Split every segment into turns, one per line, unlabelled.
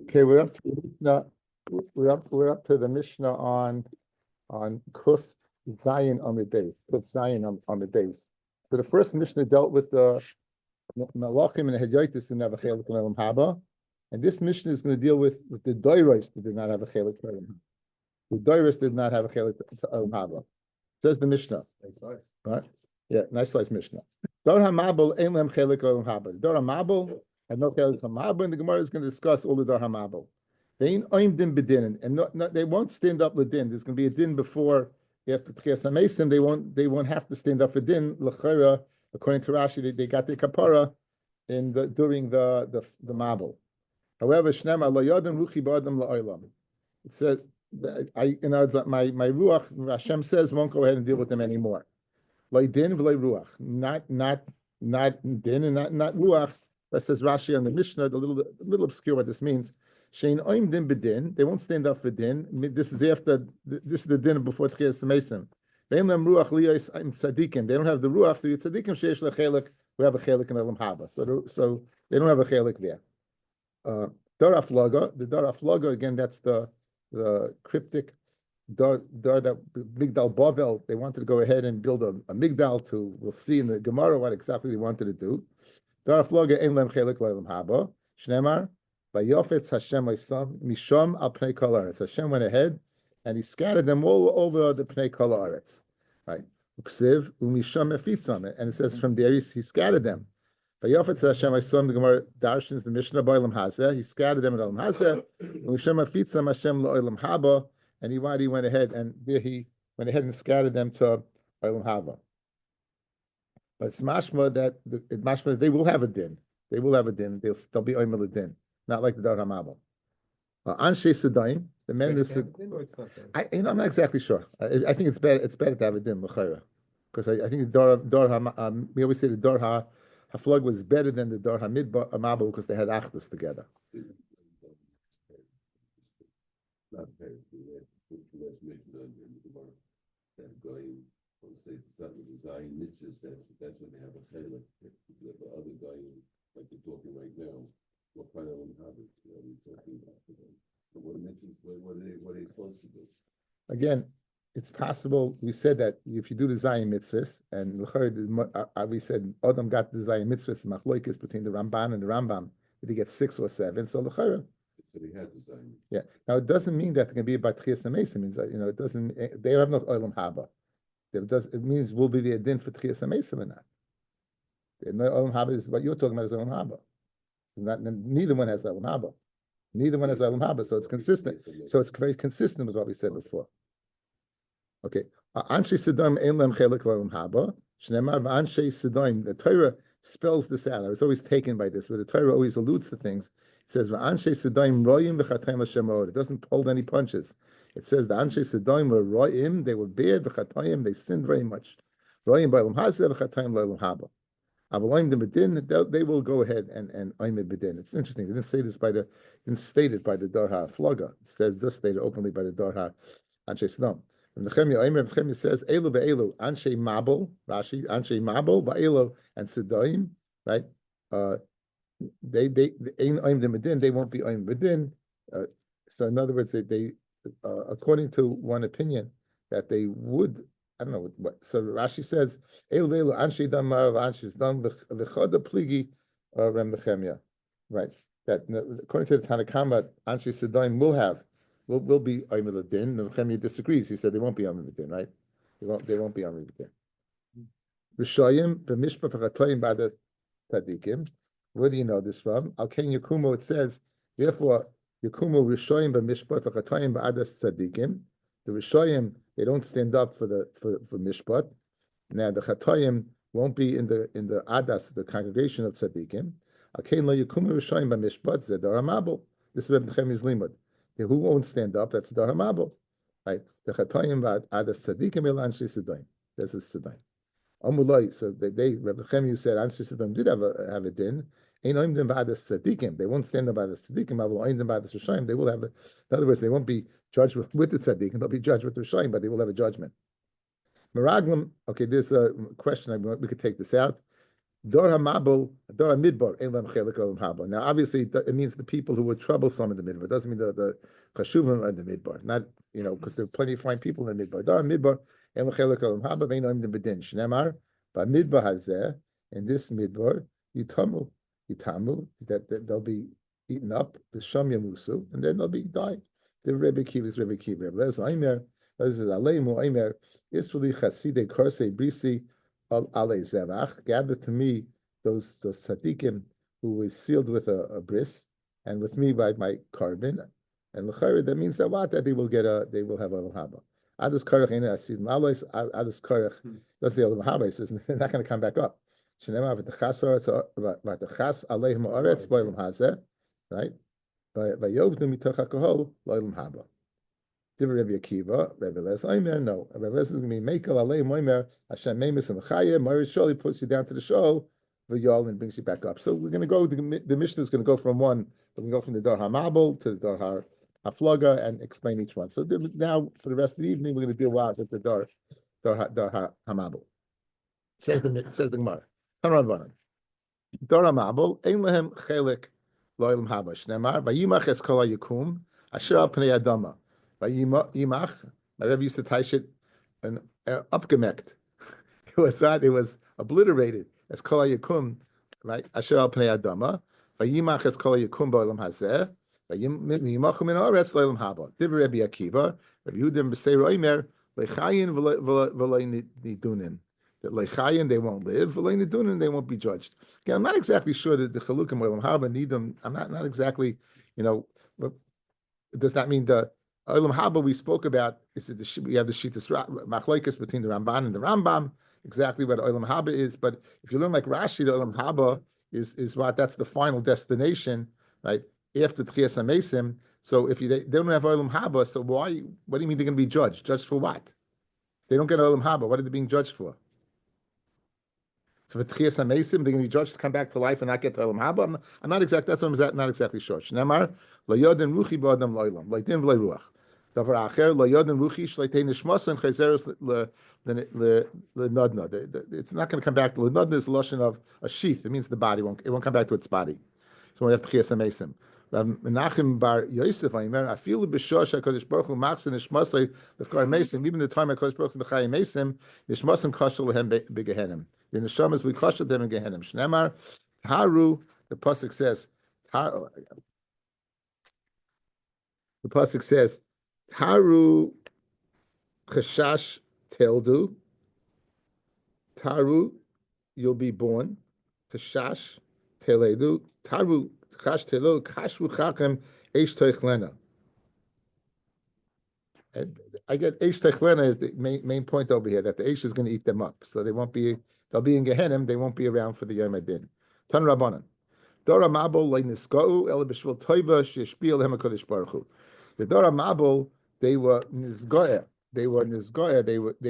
Okay, we're up to the Mishnah. We're up to the Mishnah on Kuf Zayin Amidei. Kuf Zayin Amidei. So the first Mishnah dealt with the Malachim and Hedyotis who never chelik Elam Haba, and this Mishnah is going to deal with the Doiros that did not have a chelik Elam Haba. The Doiros did not have a chelik Elam Haba. Says the Mishnah. Right? Yeah, nice slice Mishnah. Dor HaMabel ein lehem chelik Elam Haba. Dor HaMabel had no chelik Elam Haba, and the Gemara is going to discuss all the Dor HaMabel. They ain't oim din bedin, and they won't stand up ledin. There's going to be a din before after Tchias HaMesim. They won't have to stand up for din l'chera. According to Rashi, they got their kapara during the mabel. However, Shnema lo yodem ruchi ba'adam la'olam. It says my ruach. Hashem says won't go ahead and deal with them anymore. Lo din v'lo ruach. Not din and not ruach. That says Rashi on the Mishnah. A little obscure what this means. Shein oim din bedin. They won't stand up for din. This is the din before Tchias HaMesim. They don't have the ruach. The tzadikim sheish lechelik who have a chelik in Elam Haba. So they don't have a chelik there. Dar Aflaga, the Dar Aflaga again. That's the cryptic dar that Migdal Bavel. They wanted to go ahead and build a Migdal to. We'll see in the Gemara what exactly they wanted to do. Dar Aflaga ein lem chelik Elam Haba. Shnemar vayofetz Hashem misham al pnei kol haaretz. Hashem went ahead and he scattered them all over the pnei kol haaretz. Right. Uksiv umisham efitzam, and it says from there he scattered them. Vayofetz Hashem Yisam, the Gemara darshins the Mishnah ba'olam hazeh. He scattered them in Olam hazeh. Umisham efitzam Hashem la'olam haba, and he went ahead and there he went ahead and scattered them to Olam haba. But it's mashma that they will have a din. They will have a din. They'll be oimel a din, not like the Dar HaMabel. Anshe Sedaim, the men who said, I'm not exactly sure. I think it's better to have a din l'chayra, because I think the we always say the Dar HaFlug was better than the Dar HaMabel because they had achdus together.
That's when they have a chelik. The other guy, like you're talking right now, what kind of habit are we talking about today? What are they supposed to do?
Again, it's possible. We said that if you do the Zayin mitzvahs, and we said Adam got the Zayin mitzvahs, machloikis between the Ramban and the Rambam. Did he get 6 or 7? So l'chayra.
So they had the Zayin.
Yeah. Now it doesn't mean that it can be about Tchias HaMesim. Means that, it doesn't. They have no olam haba. It means will be the din for Tchias HaMesim or not. The olam haba is what you're talking about is olam haba. Neither one has olam haba. Neither one has olam haba, so it's consistent. So it's very consistent with what we said before. Okay. Anshe Sedaim ein lem chelik olam haba. Shneimar v'anshe Sedaim. The Torah spells this out. I was always taken by this, but the Torah always alludes to things. It says v'anshe Sedaim royim v'chatayim l'Shem od. It doesn't hold any punches. It says the Anshe Sedaim were royim. They were bad v'chatayim. They sinned very much. Royim b'olam hazeh v'chatayim l'olam haba. They will go ahead and oimid bedin. It's interesting. They didn't state it by the Dar HaFlaga. It just stated openly by the Dar HaAnshe Sedom. Nechemia says Elu ve'elu Anshe Mabel, Rashi Anshe Mabel ve'elu and Sedaim, right? They ain't oimid bedin. They won't be oimid bedin. So in other words, they according to one opinion that they would. I don't know what. So Rashi says, "El velu anshi damar anshis dam v'choda pligi rem nechemia," right? That according to the Tanakhama, anshi sedaim will be oimel din. Nechemia disagrees. He said they won't be oimel din, right? They won't be oimel din. Rishayim b'mishpat v'chatoyim b'adas tzadikim. Where do you know this from? Al ken Yakumo. It says, therefore, Yakumo Rishayim b'mishpat v'chatoyim b'adas tzadikim. The Rishayim, they don't stand up for mishpat. Now the Chatayim won't be in the adas, the congregation of tzaddikim. Akein lo yukum Rishayim by mishpat zedar hamabel. This is Reb Nechemi's limud. Who won't stand up? That's dar hamabel, right? The Chatayim adas tzaddikim el anshe sedaim. This is sedaim. Amulai. So Reb Nechemi said anshe sedaim did have a din. Ein oimdim ba'adas tzaddikim. They won't stand up ba'adas tzaddikim. Avol oimdim ba'adas Rishayim. They will have. In other words, they won't be judged with the tzaddik, and they'll be judged with the Rishayim, but they will have a judgment. Meraglim, okay, there's a question, we could take this out. Dor hamabel, dor hamidbar, ein lam chelik olam haba. Now, obviously, it means the people who were troublesome in the midbar. It doesn't mean the chashuvim in the midbar. Not, because there are plenty of fine people in the midbar. Dor hamidbar, ein lam chelik olam haba, vein oim de bedin. Shnemar, ba midbar hazeh, in this midbar, yitamu, that they'll be eaten up, b'sham yamusu, and then they'll be died. The Rebbe Kiva is Rebbe Kiva. Les Aimer, Les Aleimu Aimer, Israeli Chasidei Korsei Brisi Ale Zevach. Gather to me those tzaddikim who was sealed with a bris, and with me by my carbon. And l'chayr, that means that what? That they will have a haba. Adus karach ina asid malois. Adus karach. Let's say a haba. He says they're not going to come back up. Shenema v'techas aleihim haaretz boilam hazeh. Right. By Yovdim mitoch hakohol loilam haba. Divrei Rabbi Akiva, Rabbi Les Aimer, no. Rabbi Les is going to be Mekel Alei Moimer, Hashem Memis and Mechayeh, Mari Sholi puts you down to the show, V'yol, and brings you back up. So we're going to go, the Mishnah is going to go from one, we're going to go from the Dar HaMabel to the Dar HaFlaga and explain each one. So now, for the rest of the evening, we're going to deal with the Dar HaMabel. Says the Gemara. Tanran Dar HaMabel, Ein Lehem Chelik Loilam Haba, Shnemar, Vayimach Es Kol HaYukum, Asher Al Pnei Adama. Yimach, my Rebbe used to touch it and upgemekt. It was obliterated as kol yakum, right? Asher al pnei adama. Vayimach as kol yakum ba'olam hazeh. Vayimachum min haaretz le'olam haba. Divrei Rabbi Akiva, Rabbi Yehuda b'sei roimer lechayin v'lei nidunin. That lechayin they won't live, v'lei nidunin they won't be judged. Again, I'm not exactly sure that the chalukim ba'olam haba nidim. I'm not exactly, does that mean the Olam Haba we spoke about is that we have the Shittas Machlokes between the Ramban and the Rambam, exactly what Olam Haba is. But if you learn like Rashi, the Olam Haba is what that's the final destination, right? After Tchias HaMesim. So if they don't have Olam Haba, so what do you mean they're going to be judged? Judged for what? They don't get Olam Haba. What are they being judged for? So for Tchias HaMesim, they're going to be judged to come back to life and not get to Olam Haba. I'm not exact. That's what I'm not exactly sure. Shnemar lo yodin ruchi ba'adam lo'olam lo'itin v'lo ruach. Davar acher lo yodin ruchi shleitei nishmas and chayzeres lenadna. It's not going to come back. Lenadna is the lashon of a sheath. It means the body won't come back to its body. So we have Tchias HaMesim. Menachem bar Yosef Aimer afilu b'shosh HaKadosh Baruch Hu machzin nishmasay l'fkar mesim. Even the time HaKadosh Baruch Hu b'chayim mesim nishmasim kashel lehem begehenim. The neshamas we kashel them in gehenim. Shnemar haru. The pasuk says the pasuk says taru chashash teldu. Taru, you'll be born. Chashash teledu. Taru chash telu kashvu chachem eish toichlena. And I get eish toichlena is the main point over here, that the eish is going to eat them up, so they'll be in Gehenim. They won't be around for the Yom Adin. Tan Rabbanan. Dora Mabel le'niskau el b'shvil toiva sheshpiel lehem HaKadosh Baruch Hu. The Dora Mabel, they were nizgoya. They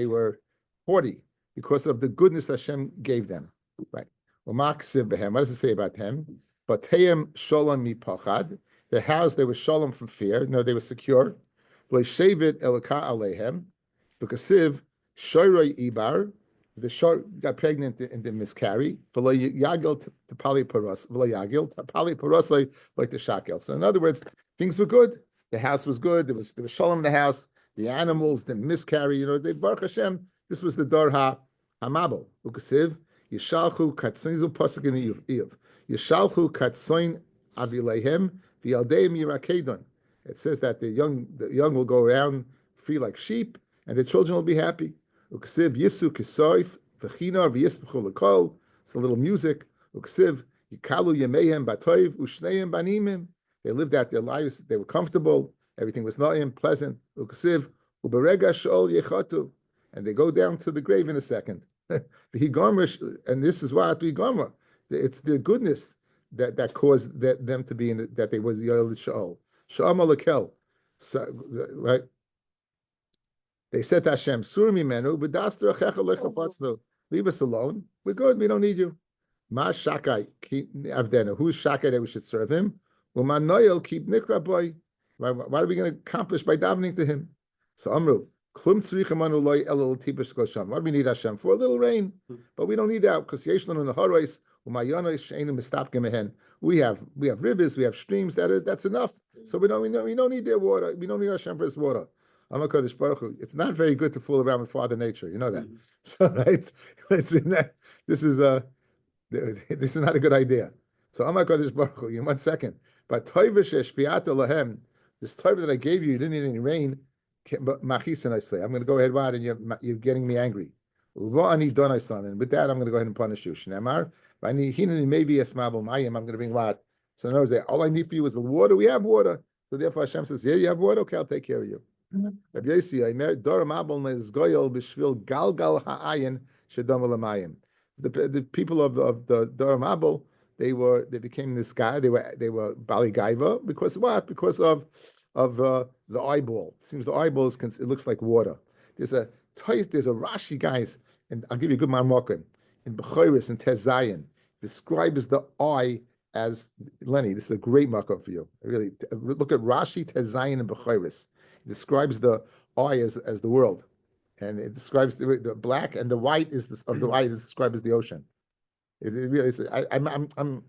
were haughty because of the goodness Hashem gave them. Right. What does it say about them? But Teyem Shalom mipachad. Their house, they were Shalom from fear. No, they were secure. V'leishevet elaka alehem. Because Shoyroi Ibar, the shor got pregnant and then miscarry. Yagil tapali paros. Yagil tapali parosai like the shakel. So in other words, things were good. The house was good. There was Shalom in the house. The animals didn't miscarry. They Baruch Hashem. This was the Dar HaMabel. Ukasiv Yishalchu Katzinizu pasuk in the Iyov. Yishalchu Katzin Avilehem V'Yaldeim Yirakedon. It says that the young will go around free like sheep, and the children will be happy. Uksiv Yisu Kisoif V'Chinar V'Yispechu L'Kol. It's a little music. Uksiv Yikalu Yemehem Batoiv Ushneim Banimim. They lived out their lives. They were comfortable. Everything was na'im, pleasant. Uksiv Uberega Shol Yechatu. And they go down to the grave in a second. And this is what Higomer. It's the goodness that caused them to be in that they was Yoel Shaol. Sha'am Alakel. So, right? They said to Hashem, Sur mimenu, b'dastra achecha lechafatznu. Leave us alone. We're good. We don't need you. Ma shakai avdenu. Who's shakai that we should serve him? U'ma noyel keep nikra boy. What are we going to accomplish by davening to him? So Amru, Why do we need Hashem? For a little rain, but we don't need that because we have rivers, we have streams that's enough. So we don't need their water. We don't need Hashem for His water. It's not very good to fool around with Father Nature. You know that. So right, it's in that. This is not a good idea. So Amar Kodesh Baruch Hu, in 1 second. But Toivish Eshpiata Lahem, this Toiv that I gave you didn't need any rain. But Machisan, I say, I'm going to go ahead, Rod, and you're getting me angry. And with that, I'm going to go ahead and punish you. Shnemar, maybe a smabel mayim. I'm going to bring Rod. So in other words, all I need for you is the water. We have water. So therefore, Hashem says, yeah, you have water. Okay, I'll take care of you. Rabbi Yossi, the people of the Dor Mabel, they became this guy. They were Bali Gaiva because what? Because of the eyeball. It seems the eyeball it looks like water. There's a Rashi, guys, and I'll give you a good marmokim in Bechoris and Tezayin describes the eye as Lenny. This is a great markup for you. Really, look at Rashi, Tezayin, and Bechoris. It describes the eye as the world, and it describes the black and the white of the eye is described as the ocean. It really is. I'm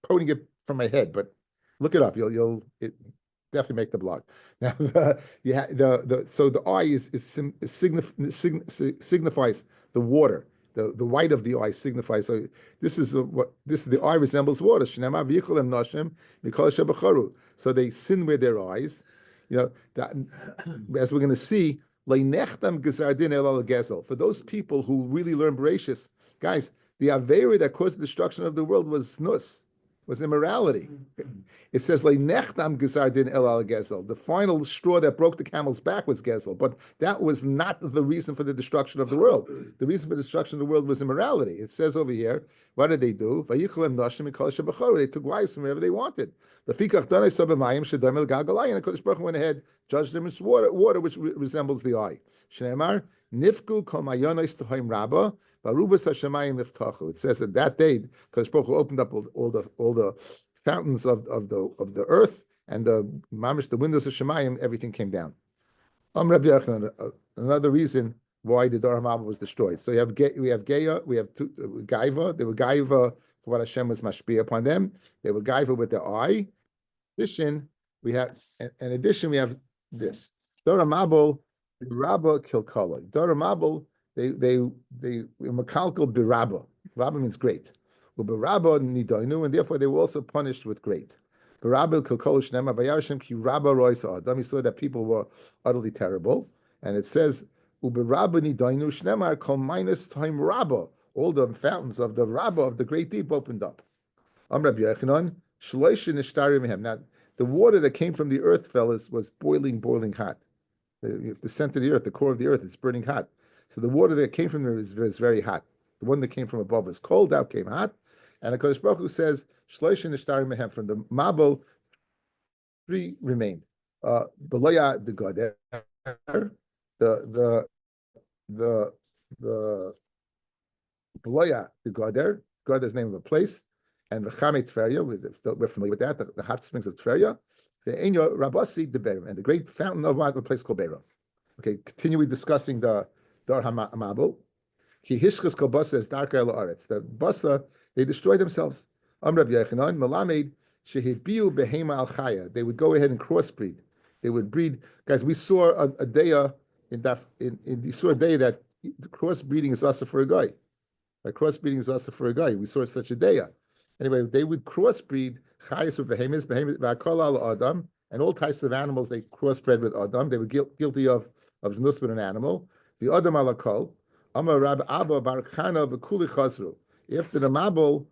quoting it from my head, but look it up. You'll definitely make the blog. Now, so the eye signifies the water. The white of the eye signifies. So this is the eye resembles water. So they sin with their eyes. That as we're going to see, for those people who really learn Bereshis, guys, the Avera that caused the destruction of the world was snus, was immorality. It says nechtam gizardin el al gezel. The final straw that broke the camel's back was gezel, but that was not the reason for the destruction of the world. The reason for the destruction of the world was immorality. It says over here, what did they do? They took wives from wherever they wanted. The fikach danai sabamayim shedam el galgalayim. And Kodesh Baruch Hu went ahead, judged them as water which resembles the eye. Shneimar nifku kol mayonos tohaim rabba. It says that day, because Baruch Hu opened up all the fountains of the earth and the windows of Shemayim, everything came down. Another reason why the Dor HaMabul was destroyed. So we have Geya, we have Gaiva. They were Gaiva for what Hashem was mashpia upon them. They were Gaiva with their eye. In addition, we have this Dor HaMabul, Rabba Kilkala. Dor HaMabul. They makalkal birabba. Rabba means great. Birabba nidainu, and therefore they were also punished with great. Birabba kilkol shnema vayarshim ki rabba roisa adam. He saw that people were utterly terrible, and it says ubirabba nidainu shnemar kol minus time rabba. All the fountains of the rabba of the great deep opened up. Rabbi Yochanan shloishin ishtarim mehem. Now the water that came from the earth, fellas, was boiling hot. The center of the earth, the core of the earth, is burning hot. So the water that came from there is very hot. The one that came from above was cold, out came hot. And the Kodesh Baruch Hu says, Shloishin Ishtarim Mehem, from the Mabel, 3 remained. Beloya the Goder, the Beloya the Goder is the name of a place, and the Chamet Tveria, we're familiar with that, the hot springs of Tveria, the Enyo Rabasi the Berim, and the great fountain of a place called Beira. Okay, continuing discussing the Dor HaMabul. Ki hishchas kol basa es darka el haaretz. The basa, they destroy themselves. Rabbi Yochanan Melamed shehibiu behema al chaya. They would go ahead and crossbreed. They would breed. Guys, we saw a daya you saw a day that crossbreeding is also for a guy. Right? Crossbreeding is also for a guy. We saw such a daya. Anyway, they would crossbreed chayas with behemoths, v'akol al adam, and all types of animals. They crossbred with adam. They were guilty of znus with an animal. The Adam alakol, Amar Rab Abba Bar Chana v'kuli chazru. After the Mabul,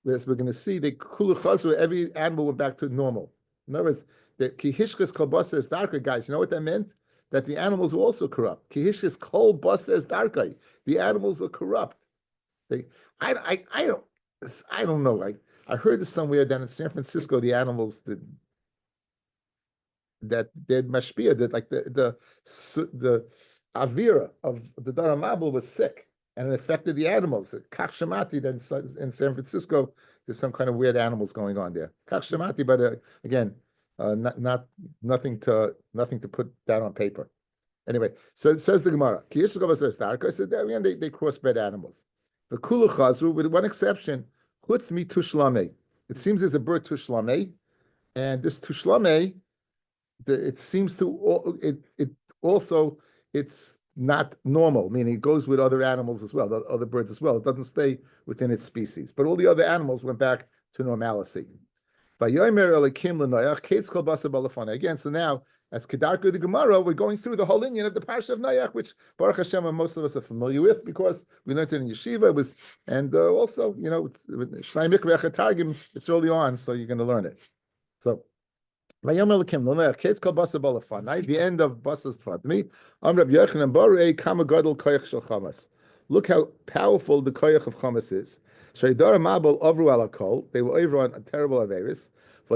as we're going to see, they kuli chazru. Every animal went back to normal. In other words, the kihishchis kol basa es darka, guys. You know what that meant? That the animals were also corrupt. Kihishchis kol basa es darka. The animals were corrupt. I don't know. I heard this somewhere down in San Francisco. The animals that mashpia, that like the Avira of the Dor HaMabul was sick, and it affected the animals. Kach Shamati, then in San Francisco, there's some kind of weird animals going on there. Kach Shamati, but again, nothing to put down on paper. Anyway, so it says the Gemara. Ki yesh l'chava says Darka. So again, they crossbred animals. The kula chazru, with one exception, chutz mi tushlame. It seems there's a bird tushlame, and this tushlame, it seems to it also it's not normal, meaning it goes with other animals as well, the other birds as well. It doesn't stay within its species, but all the other animals went back to normalcy. Again, so now as Kedarka the Gemara, we're going through the whole Inyan of the Parsha of Noach, which Baruch Hashem most of us are familiar with because we learned it in yeshiva. It was, and also, it's Shnai Mikra Targim. It's early on, so you're going to learn it. So. The end of Basa's Fatmi. Look how powerful the koyach of chamas is. They were over on a terrible averis. So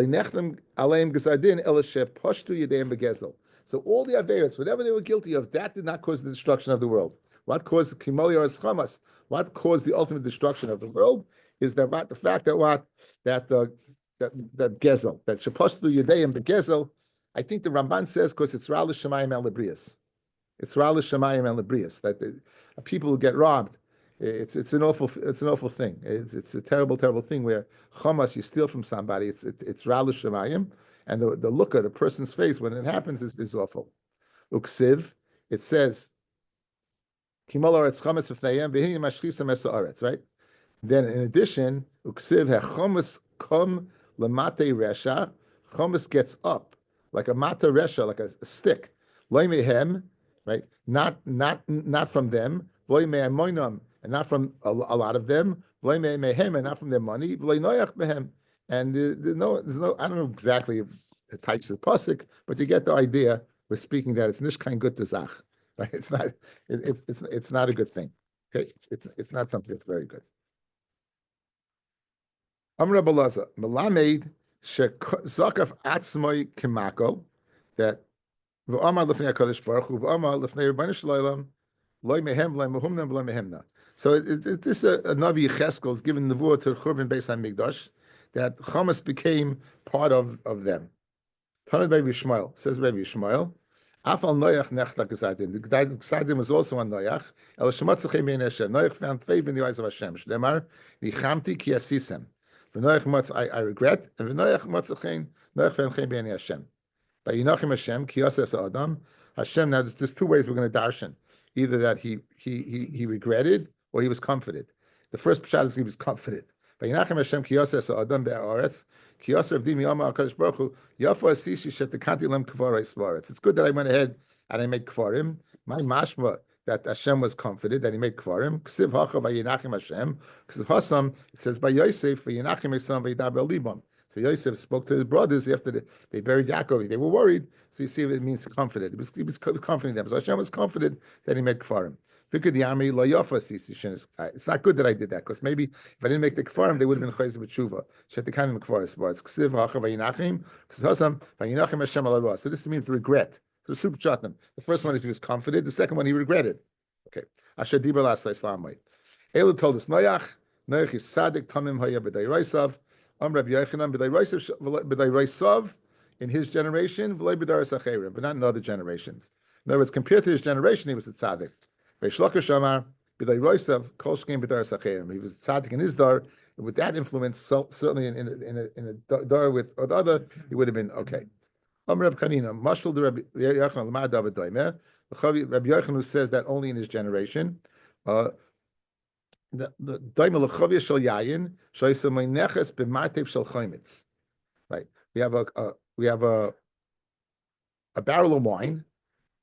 all the averis, whatever they were guilty of, that did not cause the destruction of the world. What caused kimali or chamas? What caused the ultimate destruction of the world is that the fact that that gezel, that shapashtu yudeim begezel. I think the Ramban says because it's Ra l'shamayim el lebrius. It's Ra l'shamayim el lebrius that people who get robbed. It's an awful thing. It's a terrible thing where chamas you steal from somebody. It's Ra l'shamayim, and the look at a person's face when it happens is awful. Uksiv, it says kimal aretz chamas v'fnayim v'hinim mashchisa mesa'aretz. Right. Then in addition, uksiv hechamas kom lamate resha, chomas gets up like a mata resha, like a stick. Loy mehem, right? Not from them. Loy me'amoinam, and not from a lot of them. Loy mehem, and not from their money. Loy noyach mehem, and there's no. I don't know exactly the types of pasuk, but you get the idea. We're speaking that it's nishkain good to zach, right? It's not. It's not a good thing. Okay, it's not something that's very good. Amr Balaza, Melamed Shekzakaf Atzmoi Kimako, that V'amar Lefnei HaKadosh Baruch Hu, V'amar Lefnei Rebbeinu Shloim, Loi Mehem, Loi Mehumnem, Loi Mehemna. So this a Navi Cheskel is given the word to Churban Beis HaMikdash, that Chamas became part of them. Tanad Rabbi Yishmael, says Rabbi Yishmael, Afal Noach Nechta Gesadim. The Gesadim was also on Noach. El Shematzachei Mein Hashem. Noach found favor in the eyes of Hashem. Shlemar, Vichamti Ki Asisem. I regret, and Noach found chen b'nei Hashem. By Yinachim Hashem, ki yaseh Adam, Hashem. Now there's two ways we're going to darshan. Either that he regretted or he was comforted. The first pshat is he was comforted. By Yinachim Hashem, ki yaseh Adam be'aretz, ki yaseh Avdi miyama HaKadosh Baruch Hu, yafa asishi shetekanti lem kvarei svaretz. It's good that I went ahead and I made kvarim. My mashma that Hashem was comforted, that he made kvarim. Ksiv hacha vayinachim Hashem. Ksiv hasam, it says by Yosef vayinachim Hashem vaydaber libam. So Yosef spoke to his brothers after they buried Yaakov. They were worried. So you see, it means comforted. He was comforting them. So Hashem was comforted that he made kvarim. It's not good that I did that because maybe if I didn't make the kfarim, they would have been chayz b'tshuva. Shet the kind of kfarim. Ksiv hacha vayinachim. Ksiv hasam vayinachim Hashem alarah. So this means regret. So super chatnam. The first one is he was comforted. The second one he regretted. Okay. Asher diber lasa Islam way. Elu told us Noach is sadik tamim haya b'day raisav. Rabbi Yochanan b'day raisav in his generation v'lay b'day sacherim, but not in other generations. In other words, compared to his generation, he was a tzaddik. Reish Lakish Amar b'day raisav kol shkein b'day sacherim. He was a tzaddik in his dar. With that influence, certainly in a dar with other, he would have been okay. Rabbi Yochanan says that only in his generation. Right? We have a barrel of wine,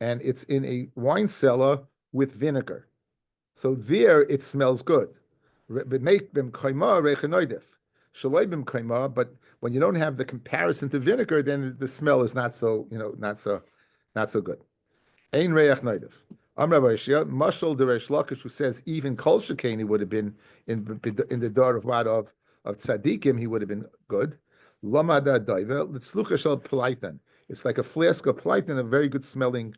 and it's in a wine cellar with vinegar. So there it smells good. But when you don't have the comparison to vinegar, then the smell is not so good. Ein reach noidev. Rabbi Yishia, Mashal the Reish Lakish, who says even Kol Shekain he would have been in the door of tzaddikim, he would have been good. Lamada daiva l'tzlucha shel plaitan. It's like a flask of plaitan, a very good smelling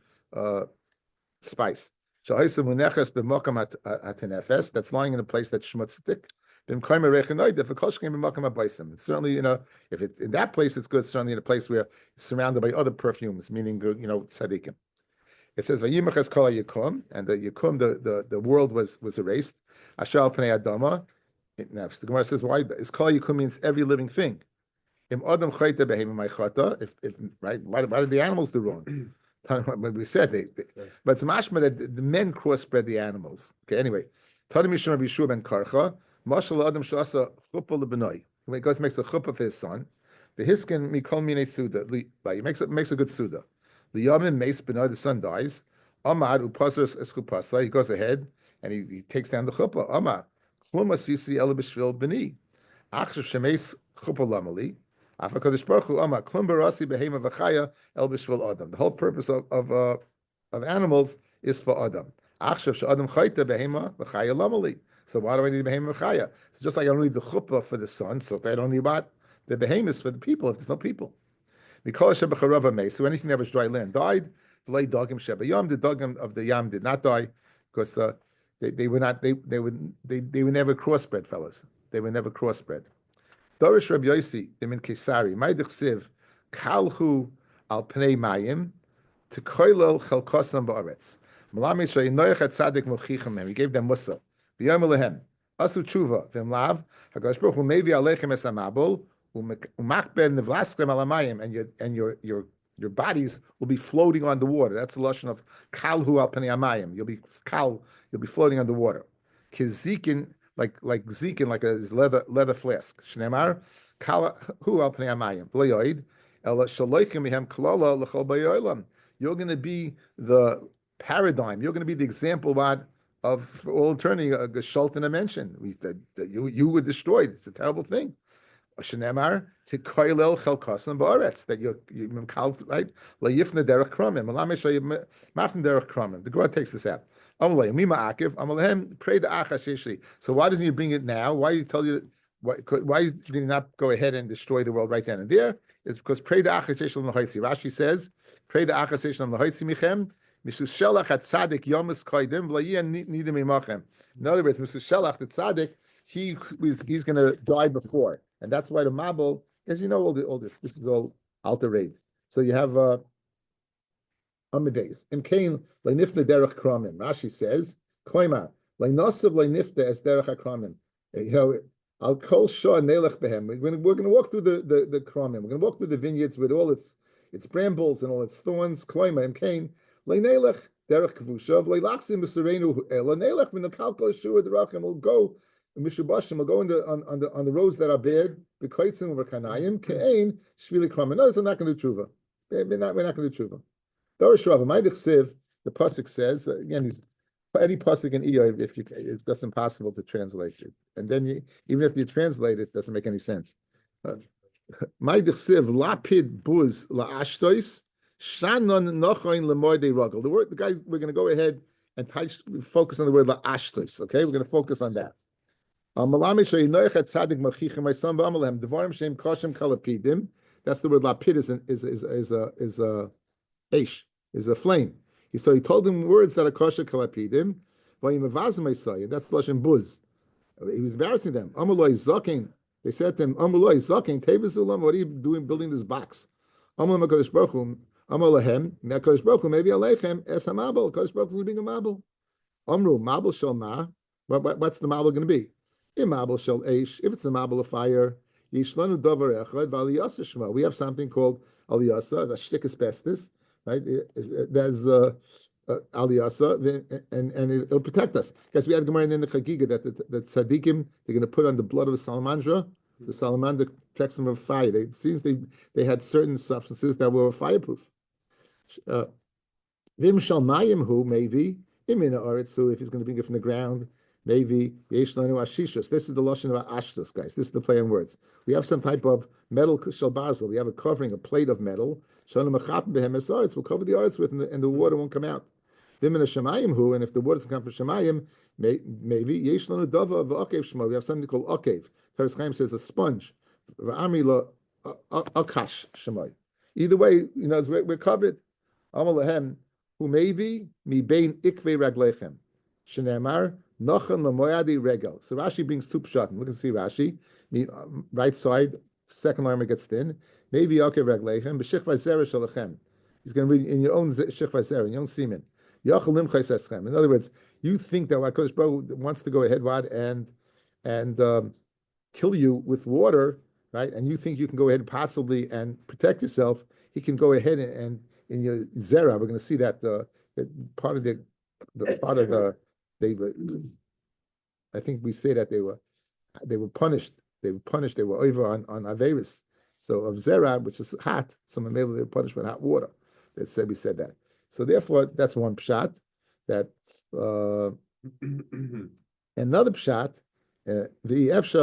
spice. That's lying in a place that's shmutzdik. Certainly, if it's in that place, it's good. Certainly in a place where it's surrounded by other perfumes, meaning, tzaddikim. It says Vayimachas Kol Yakum, and the Yakum, the world was erased. Ashal Pnei Adama. Now the Gemara says why is Kol Yakum means every living thing. Im Adam Chayta Behema Maichata. If right, why did the animals do wrong? We said but it's mashma that the men crossbred the animals. Okay, anyway, Tani Mishum Rabbi Yeshua ben Karcha, Mashal Adam Shasa Chuppah LeBenoi. When he goes makes a chuppah for his son, the Hiskin Mikol Mine Suda. He makes a good Suda. The Yamin Mace Benoi, the son dies. Amad Upasar Eskupasa. He goes ahead and he takes down the chuppah. Amad Chluma Sisi Ela B'Shvil Beni. Achshav Shemes Chuppah Lamali. The whole purpose of animals is for Adam. So why do I need behema v'chaya? So just like I don't need the chuppah for the son, so I don't need what the behemoths for the people if there's no people. So anything that was dry land died. The dogim of the yam did not die because they were never crossbred, fellas. They were never crossbred. Dorish Rabbi Yossi, Imin Kesari, Maidich Siv, Kalhu al Pnei Mayim, to Koilel Chelkosam Ba'aretz. Malami Shay Noach at Tzadik Mochichem, he gave them Musa. V'yom Alehem, Asu Tshuva, V'im Lav, HaKadosh Baruch Hu Mevi Alechem Es Amabol, Umakben Nevlaskem Alamayim, and your bodies will be floating on the water. That's the lashon of Kalhu al Pnei Amayim. You'll be floating on the water. Kizikin, like zikin, like a leather flask. Shneimar, kala hu al pnei hamayim. V'loyoid, ela shaloichem mihem klala l'chol bayolam. You're going to be the paradigm. You're going to be the example of for all eternity. A geshalten mention that you were destroyed. It's a terrible thing. Shneimar to koilel chelkosam ba'aretz, that you right la yifna derech kramim. Malame shayim mafn derech kramim. The Gemara takes this out. Pray the achashishli. So why doesn't he bring it now? Why tell you? Why did he not go ahead and destroy the world right then and there? Is because pray the achashishli l'hoitzi. Rashi says, pray the achashishli l'hoitzi michem. Misushelach at tzaddik yomus koidim v'layin nidim imachem. In other words, Misushelach the tzaddik, he's going to die before, and that's why the mabul, as you know, all this is all altered. So you have. Amidays. Imkain leinifta derech kramim. Rashi says, Kloimar leinosav leinifta es derech hakramim. Al kol shah nelech behem. We're going to walk through the kramim. We're going to walk through the vineyards with all its brambles and all its thorns. Kloimar imkain leinelech derech kavushav leilachsim b'serenu ela nelech v'nakal kol shua derachim. We'll go mishubashim. We'll go on the roads that are bad. B'koitzim v'kanayim kein shvili kramim. No, I'm not going to do tshuva. We're not going to do tshuva. Dorish Rava, Maidich Siv, the pasuk says again. Any pasuk in Iyov, it's just impossible to translate it, and then even if you translate it, it doesn't make any sense. Maidich Siv, lapid buz laashtois shanon nochoin lemoidei ragel. The guys, we're going to go ahead and focus on the word laashtois. Okay, we're going to focus on that. That's the word lapid is a Eish is a flame. So he told them words that are kosher kalapidim. That's lashon buz. He was embarrassing them. Amaloi zaken. They said to him, Amaloi zaken. Tebezulam. What are you doing building this box? Amalam Hakadosh Baruch Hu. Amalahem. Hakadosh Baruch Hu. Maybe Aleichem es hamabel. Hakadosh Baruch Hu is being a mabel. Amru mabel shel ma. What's the mabel going to be? Mabel shel eish. If it's a mabel of fire, yishlanu davar echad v'aliyasa shema. We have something called aliyasa. That's shtik asbestos. Right, there's aliyasa, and it'll protect us. Because we had Gemara in the Chagiga that the tzaddikim, they're going to put on the blood of the salamandra. The salamander protects them from fire. It seems they had certain substances that were fireproof. Vim shalmayim hu maybe imina aretzu, if he's going to bring it from the ground. Maybe yeshlanu ashishus. This is the lashon of ashtus, guys. This is the play on words. We have some type of metal shalbarzel. We have a covering, a plate of metal. We'll cover the arts with, and the water won't come out. And if the water doesn't come from Shemayim, maybe yeshlanu dava of okev shema. We have something called okev. Teres Chaim says a sponge. Akash shemay. Either way, we're covered. Amalahem who maybe mi bein ikve raglechem. Shenemar. Nochan lamoyadi regel. So Rashi brings two pshatim. Look and see Rashi. Right side, second line gets thin. Maybe okay reglechem. B'shich v'zera shalachem. He's going to be in your own shechva zera, in your own semen. In other words, you think that Hakadosh Baruch Hu wants to go ahead, and kill you with water, right? And you think you can go ahead possibly and protect yourself. He can go ahead and in your zera, we're going to see that the part of the part of the they were, I think we say that they were punished. They were over on Averis. So of zera, which is hot, so maybe they were punished with hot water. We said that. So therefore, that's one pshat. That another pshat. V'yefsha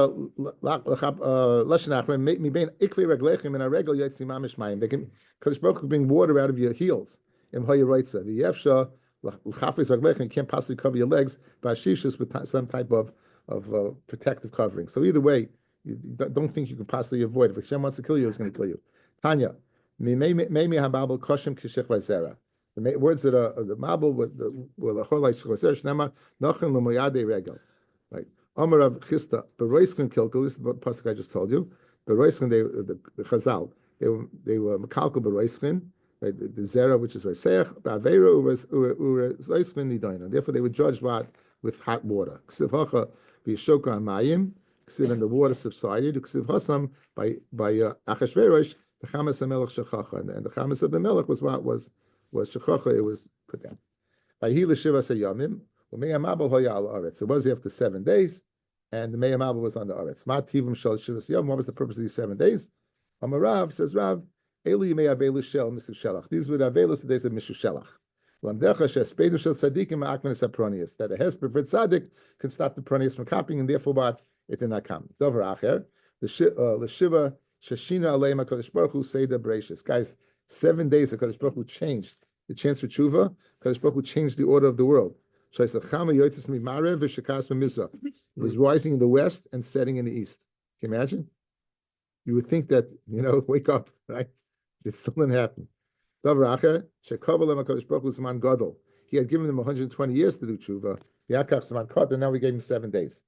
lashon achron mibein ikvei raglechem and aregel yotzi mamish mayim. They can Kadosh Baruch Hu bring water out of your heels. Im hayaroitza v'yefsha l'chafis raglechem. You can't possibly cover your legs by shishus with some type of protective covering. So either way, you don't think you can possibly avoid. If Hashem wants to kill you, He's going to kill you. Tanya, meimi hababel koshim kishich v'zera. The words that are the mabel with the cholai shich v'zera shnema nochen l'moyade regel. Right. Amar of Chista, Beroiskin Kilkel, this is the pasuk I just told you. Beroiskin, the Chazal, they were Mekalkel Beroiskin, right, the Zera, which is Reseach, Bavera, Zoiskin Nidaina. Therefore, they were judged with hot water. Ksiv Hacha, Vishoka Amayim, Ksiv, and the water subsided, Ksiv Hasam, by Achashverosh, the Chamas HaMelech Shechacha, and the Chamas of the Melech was Shechacha, it was put down. By Hila Shiva Sayamim, so it was after 7 days, and the Meyamabel was on the Aretz. What was the purpose of these 7 days? Amarav says Rav, These were the Avelos, the days of Mishu Shelach. That a Hesper for Tzaddik can stop the Pranias from copying, and therefore what? It did not come. Dover Acher, the Shiva Shashina Aleim HaKadosh Baruch Hu Seder Bereishis. Guys, 7 days HaKadosh Baruch Hu changed the chance for tshuva. HaKadosh Baruch Hu changed the order of the world. It was rising in the west and setting in the east. Can you imagine? You would think that, wake up, right? It still didn't happen. He had given them 120 years to do tshuva. And now we gave him 7 days.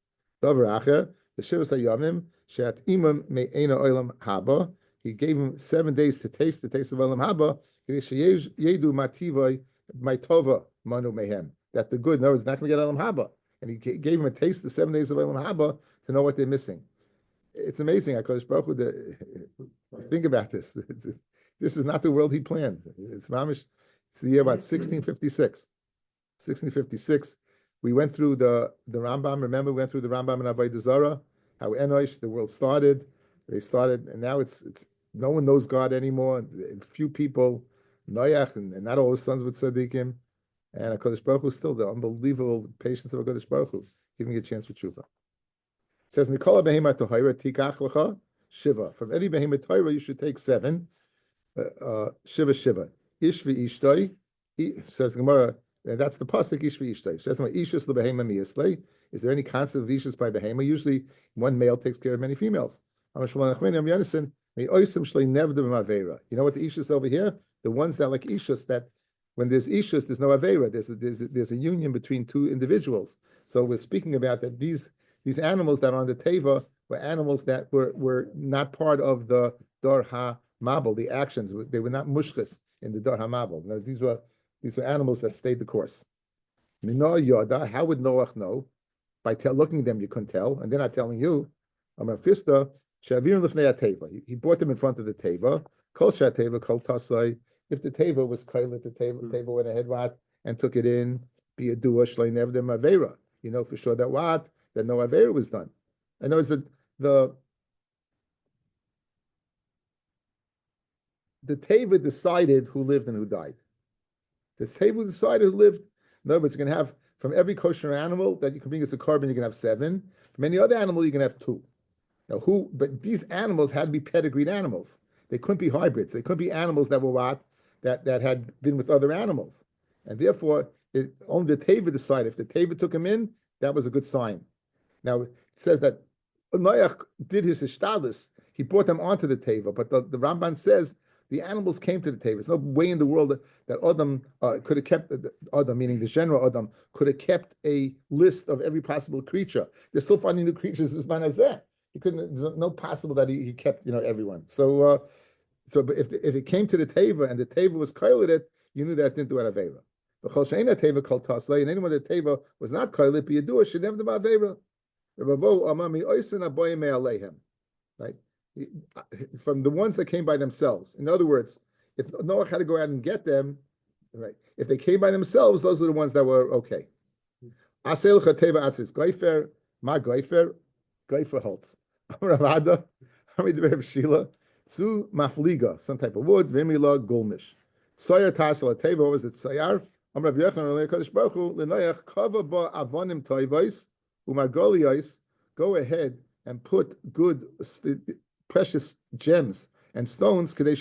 He gave him 7 days to taste the taste of Olam Haba. That the good, no, it's not going to get Olam Haba. And he gave him a taste the 7 days of Olam Haba to know what they're missing. It's amazing. HaKadosh Baruch Hu, think about this. This is not the world he planned. It's mamish. It's the year about 1656. 1656. We went through the Rambam. Remember, we went through the Rambam and Avodah Zarah. How Enosh, the world started. They started, and now it's no one knows God anymore. Few people, Noach, and not all his sons with tzaddikim. And HaKadosh Baruch Hu is still the unbelievable patience of HaKadosh Baruch Hu, giving you a chance for tshuva. It says, Mikola behema tohira tikach lecha shiva. From any behema tohira, you should take 7. Shiva. Ish v'ishtoi. Says the Gemara, and that's the pasuk, Ish v'ishtoi. Says, Ishus lebehema miyaslei. Is there any concept of Ishus by behema? Usually, one male takes care of many females. You know what the Ishus over here? The ones that like Ishus, that when there's Ishus, there's no Aveira. There's a union between two individuals. So we're speaking about that these animals that are on the Teva were animals that were not part of the Dar HaMabel, the actions. They were not mushkas in the Dar HaMabel. No, these were animals that stayed the course. Mino Yoda, how would Noach know? By looking at them, you couldn't tell, and they're not telling you. Amrafista, Shavir Lefnei Teva. He brought them in front of the Teva. Kol Teva, Kol Tasai. If the Teva was Kailit, the Teva went ahead and took it in. Be a dua shlei nevdem avera. You know for sure that no avera was done. I know it's that the Teva decided who lived and who died. The Teva decided who lived. In other words, you're going to have from every kosher animal that you can bring as a carbon, you can have 7. From any other animal, you can have 2. Now, but these animals had to be pedigreed animals. They couldn't be hybrids. They couldn't be animals that were that had been with other animals. And therefore, only the Teva decided. If the Teva took him in, that was a good sign. Now, it says that Noach did his ishtadlis. He brought them onto the Teva. But the Ramban says the animals came to the Teva. There's no way in the world that Adam could have kept, Adam, meaning the general Adam, could have kept a list of every possible creature. They're still finding new creatures. He couldn't. There's no possible that he kept, everyone. So So, but if it came to the teva and the teva was koiled it, you knew that didn't do it avera. But chol she'ena teva called taslay, and anyone that teva was not koiled, but you do it should never do avera. Right? From the ones that came by themselves. In other words, if Noah had to go out and get them, right? If they came by themselves, those are the ones that were okay. Asel chateva atzis goifer, ma goifer, goifer holtz. Ravada, Hamid Sheila, Su mafliga, some type of wood, vimila gulmish. Tsoya tasel teva, what was it? Tsayar. Am Rabbi Yochanan Kadosh Baruch Hu lenoyach kava ba avonim toivos umargolios. Go ahead and put good, precious gems and stones. Go ahead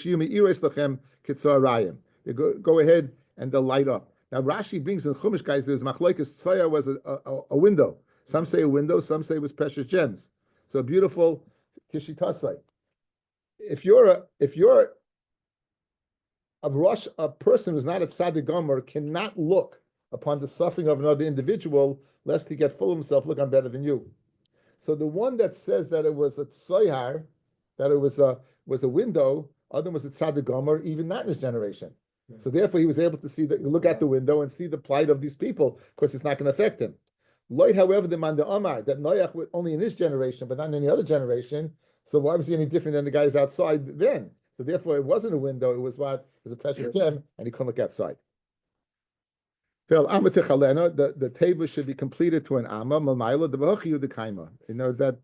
and they'll light up. Now Rashi brings in Chumash, guys. There's machlokes. Tsoya was a window. Some say a window. Some say it was precious gems. So a beautiful kishitasai. If you're a person who's not a tzaddik gomer cannot look upon the suffering of another individual lest he get full of himself. Look, I'm better than you. So the one that says that it was a tsoyar, that it was a window, other was a tzaddik gomer, even not in his generation. Yeah. So therefore, he was able to see that, look at the window and see the plight of these people. Of course, it's not going to affect him. Lloyd, however, the man the Omar that Noach was only in this generation, but not in any other generation. So why was he any different than the guys outside then? So therefore, it wasn't a window. It was what? It was a precious gem, and he couldn't look outside. The teva should be completed to an amma. It knows that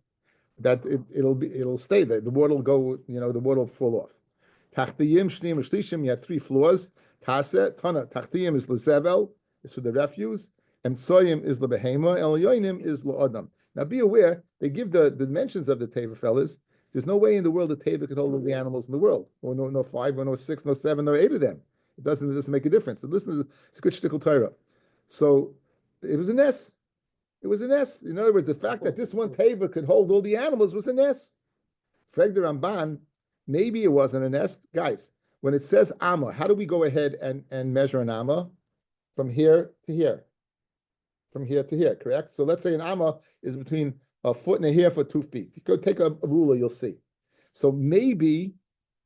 it'll stay there. The water will go. The water will fall off. Tachtiyim shneim shlishim. You have 3 floors. Tachtiyim is lezevel. It's for the refuse. And tsoyim is lebehema. El yoinim is leodam. Now be aware. They give the dimensions of the teva, fellas. There's no way in the world the teva could hold all the animals in the world. Or no 5, or no 6, no 7, no 8 of them. It doesn't make a difference. So listen, it's a good shtickle Torah. So it was a nest. It was a nest. In other words, the fact that this one teva could hold all the animals was a nest. Frag the Ramban, maybe it wasn't a nest. Guys, when it says amma, how do we go ahead and measure an amma? From here to here. From here to here, correct? So let's say an amma is between a foot and a half or 2 feet. You go take a ruler, you'll see. So maybe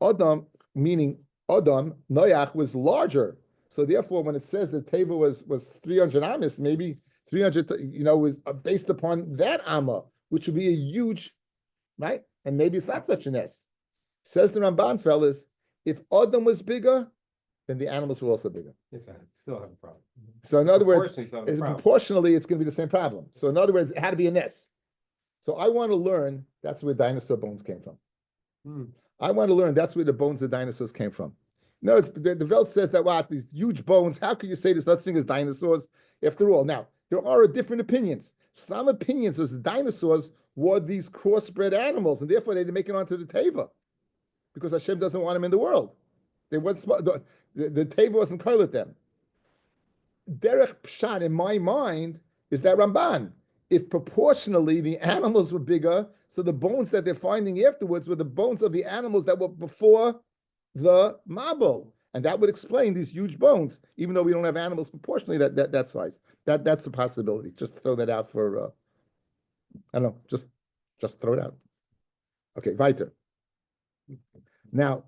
Adam, meaning Adam, Noach was larger. So therefore, when it says the teva was 300 amas, maybe 300, was based upon that amma, which would be a huge, right? And maybe it's not such a nest. Says the Ramban, fellas, if Adam was bigger, then the animals were also bigger.
Yes, I still have a problem.
So in other words, proportionally, it's going to be the same problem. So in other words, it had to be a nest. So I want to learn that's where dinosaur bones came from. I want to learn that's where the bones of dinosaurs came from. No, the Welt says that these huge bones, how can you say there's nothing as dinosaurs? After all, now, there are different opinions. Some opinions is dinosaurs were these crossbred animals, and therefore they didn't make it onto the teva, because Hashem doesn't want them in the world. They weren't the teva wasn't coiled at them. Derech Pshat, in my mind, is that Ramban. If proportionally the animals were bigger, so the bones that they're finding afterwards were the bones of the animals that were before the mabul, and that would explain these huge bones, even though we don't have animals proportionally that size. That's a possibility. Just throw that out for I don't know, just throw it out. Okay, weiter. Now,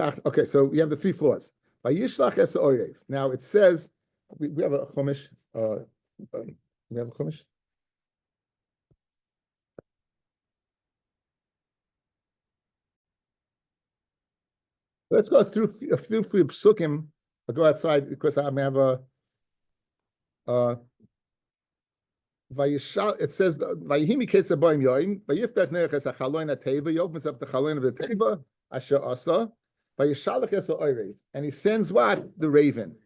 okay, so we have the 3 floors. Now it says we have a chumash. We have a chumash. Let's go through a few psukim. I'll go outside because I may have a. It says Vayihimi Ketzer Boim Yoim Vayiftach Neches HaChaloin HaTeva. He opens up the Chaloin of the Teva Asher Asa Vayishalach Es HaOirev, and he sends what? The raven.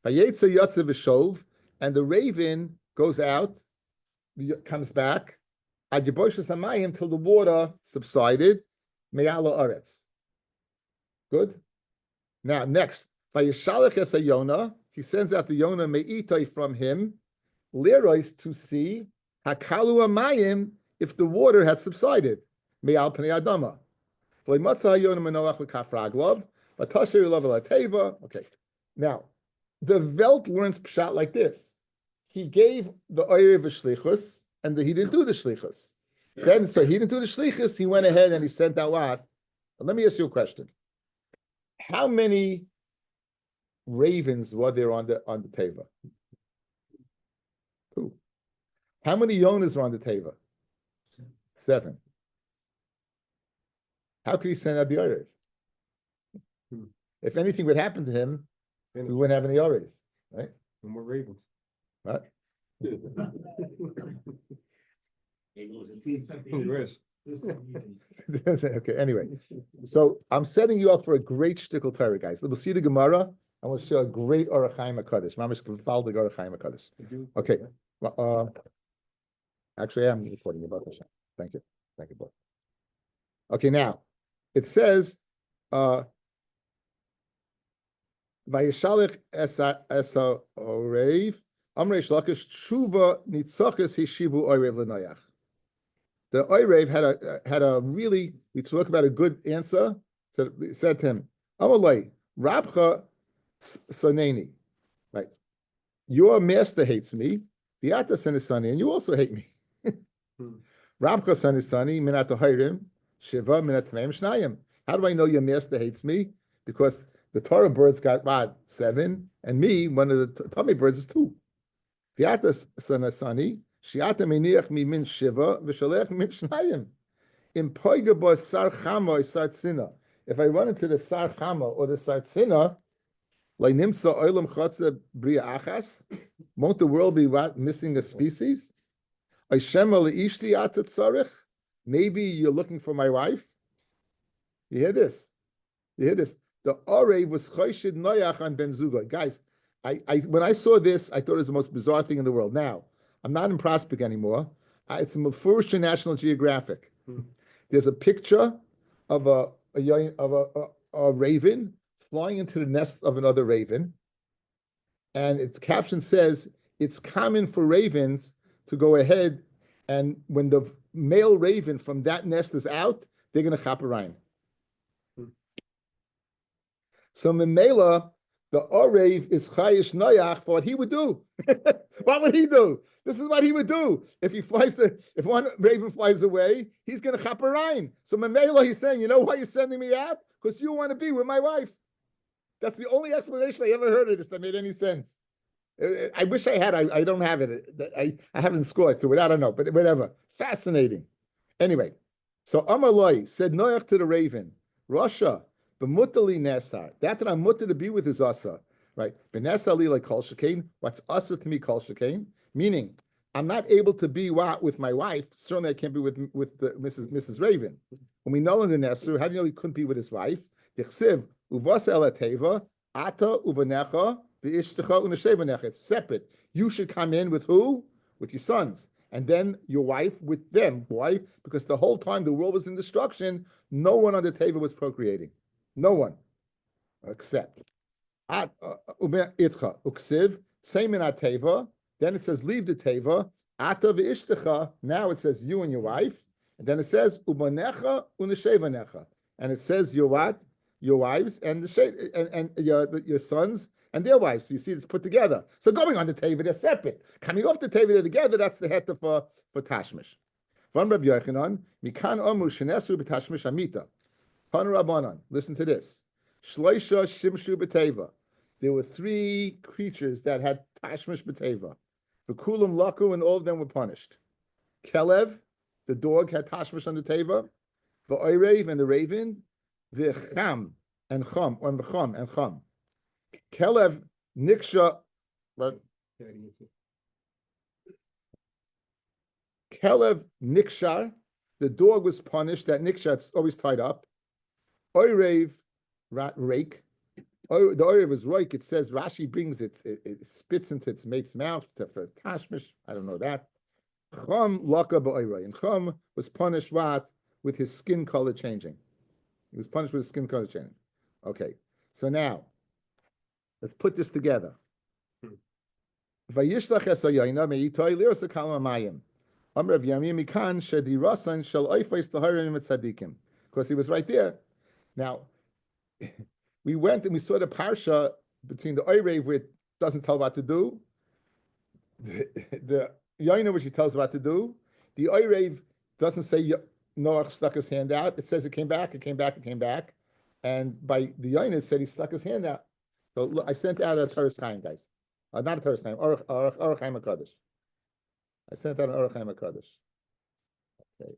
Vayetze Yotze V'Shov, and the raven goes out, comes back Ad Yeboshas Hamayim till the water subsided Me'ala Aretz. Good. Now next, Vayishalach Es HaYona, he sends out the Yona Me'itoi from him, Lerois to see Hakalu Amayim if the water had subsided. Me'al Pnei Adama. Okay. Now, the Welt learns pshat like this. He gave the Oirev a shlichus, and he didn't do the shlichus. Then, so he didn't do the shlichus. He went ahead and he sent out what? Let me ask you a question. How many ravens were there on the teva? 2. How many yonas were on the teva? 7. How could he send out the others? If anything would happen to him, we wouldn't have any others, right?
No more ravens.
What? Okay, anyway. So I'm setting you up for a great shtickle Torah, guys. We'll see the Gemara. I want to show a great Orach Chaim HaKadosh. Mamish Gefaldig Orach Chaim HaKadosh. Okay. Actually, I'm recording about this. Thank you. Thank you, both. Okay, now it says, Vayishalech esa orev amrei shlakish tshuva nitzachis hishivu orev l'noyach. The orev had a really, we talk about a good answer. So he said to him, Amalei Rabcha soneni, right? Your master hates me. Viata senisani, and you also hate me. Rabcha senisani minat hayrim shiva minat tmeim shnayim. How do I know your master hates me? Because the Torah birds got what? 7, and me, one of the tummy birds, is 2. Viata senisani shiata miniach mi min shiva v'shalech min shnayim. In poigabo sar chama or sar tzina. If I run into the sar chama or the sar tzina, like nimsa oilam chotze bria achas, won't the world be what, missing a species? Maybe you're looking for my wife. You hear this? You hear this? The Orev was choshid noyach on Ben Zuga. Guys, I when I saw this, I thought it was the most bizarre thing in the world. Now, I'm not in Prospect anymore. It's a Mefurish National Geographic. There's a picture of a raven flying into the nest of another raven, and its caption says, "It's common for ravens to go ahead, and when the male raven from that nest is out, they're going to chop a rhyme." So Memela, the Orev is Chayish Noyach for what he would do. What would he do? This is what he would do. If one raven flies away, he's going to chop a rhyme. So Memela, he's saying, you know why you're sending me out? Because you want to be with my wife. That's the only explanation I ever heard of this that made any sense. I wish I had. I don't have it. I have it in school. I threw it out. I don't know, but whatever. Fascinating. Anyway, so Amaloi said Noach to the raven, Rasha, b'mutali nesar. That I'm mutter to be with is asa, right? B'nesali like kol shekain. What's asa to me kol shekain? Meaning, I'm not able to be with my wife. Certainly, I can't be with the Mrs. Raven. When we know in the Nesru, how do you know he couldn't be with his wife? Dichsiv uvas elateva ata uvanecha. It's separate. You should come in with who? With your sons. And then your wife with them. Why? Because the whole time the world was in destruction, no one on the teva was procreating. No one. Except. Uksiv, same in teva. Then it says, leave the teva. Ata v'ishtecha. Now it says you and your wife. And then it says, ubanecha u'neshevanecha. And it says your what? Your wives and your sons and their wives. So you see, it's put together. So going on the teva, they're separate. Coming off the teva, they're together. That's the heta for tashmish. Von Rabbi Yochanan, mikan omu shenesu b'tashmish amita. Han Rabbanan, listen to this. Shloisha shimshu b'teva. There were 3 creatures that had tashmish b'teva. The kulam laku, and all of them were punished. Kelev, the dog, had tashmish on the teva. The oirev, and the raven. The cham and chum, or the chum and chum. Kelev niksha, but Kelev nikshar, the dog was punished. That niksha, it's always tied up. Oirev, rake. The oirev is roik. It says Rashi brings it spits into its mate's mouth for tashmish. I don't know that. Chum laka ba'oirei, and chum was punished what? With his skin color changing. He was punished with his skin color changing. Okay, so now let's put this together. Vayishlach esayayna meitay liros kalma mayim. Amrav Yamim mikan shedirasan shel oifais taharim etzadikim. Because he was right there. Now, we went and we saw the parsha between the Oirev, where it doesn't tell what to do, the Yaina, which he tells what to do. The Oirev doesn't say Noach stuck his hand out. It says it came back, it came back, it came back. And by the Yain, it said he stuck his hand out. So look, I sent out a Teres Chaim, guys. Not a Teres Chaim, Orach Chaim HaKadosh. I sent out an Orach Chaim HaKadosh. Okay.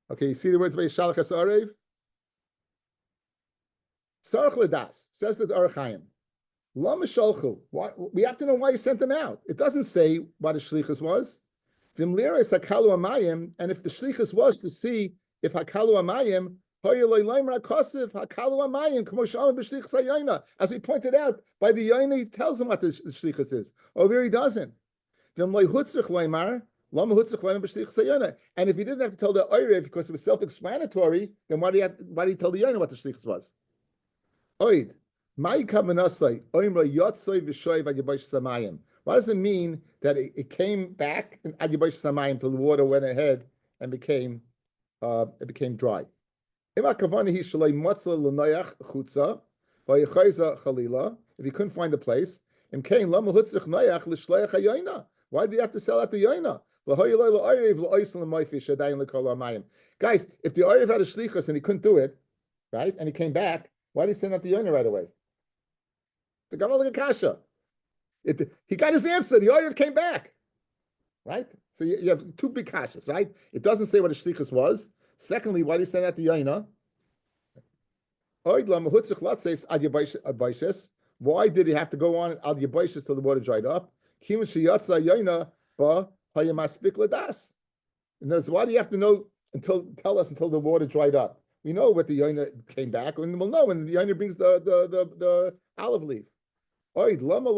Okay, you see the words by Shalach Asarev? Sarach Ledas, says the Orach Chaim. Lama Shalchu. We have to know why he sent them out. It doesn't say what a shlichus was. V'mlira is hakalu amayim, and if the shlichus was to see if hakalu amayim, as we pointed out, by the yaina he tells him what the shlichus is. Over here he doesn't. And if he didn't have to tell the Oirev because it was self-explanatory, then why did he tell the yaina what the shlichus was? Oid. What does it mean that it came back and till the water went ahead and became dry? If he couldn't find a place, why do you have to sell out the yaina? Guys, if the Orev had a shlichus and he couldn't do it, right, and he came back, why did he send out the yaina right away? The Gamal Kasha. He got his answer. The Orev came back, right? So you have two big kashas, right? It doesn't say what a shlichus was. Secondly, why did he send out the yaina? Why did he have to go on al yabaishas till the water dried up? In other words, why do you have to know tell us until the water dried up? We know what the yaina came back, and we'll know when the yaina brings the olive leaf. Why doesn't